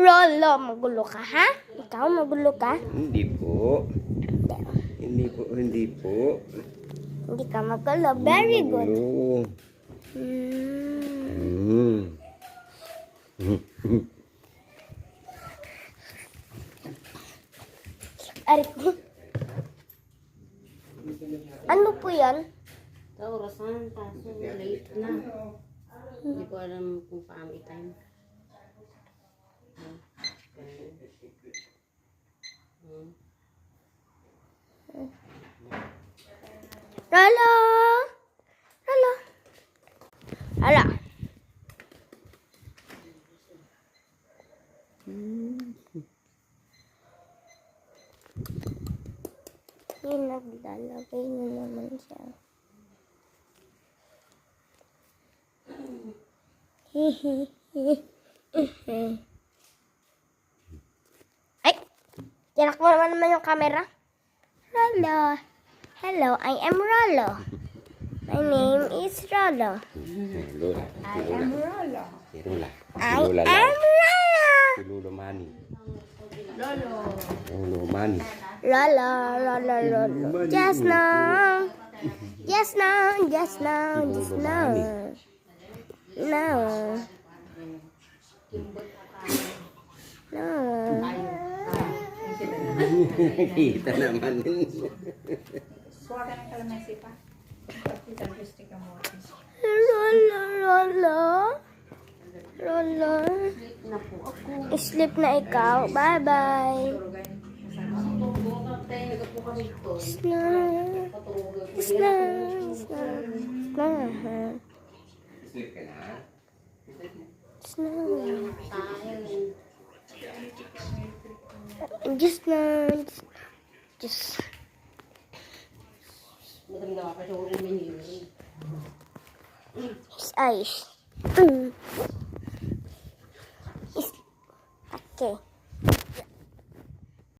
Rolo, magulo ka, ha? Ikaw, magulo ka? Hindi po. Hindi po, hindi po. Hindi ka magulo. Very good. Magulo. Aray ko. Ano po yan? Sa orasan, kaso late na. Hindi ko alam kung paano i-time. Rolo! Rolo! Ala! Naglalagay na naman siya. Ay! Tinak mo naman yung camera. Rolo. Hello, I am Rolo. My name is Rolo. Lola. I am Rolo. Si Lola. I am Rolo. Si Lolo Manny. Lolo! Lolo Manny. Rolo, Rolo, Rolo. Just now. Just now, just now, just now. No. No. Kita naman. Suara ng kalamansi pa. Kita gusto ka mo. Rolo, Rolo. Rolo. Na po ako. Sleep na ikaw. Bye-bye. Nagpo kami ito. Snap. Snap. Snap. Sleep ka na? Snap. Sayang. Just now. Just. Maganda ka pa siya kung uminig. His eyes. Okay.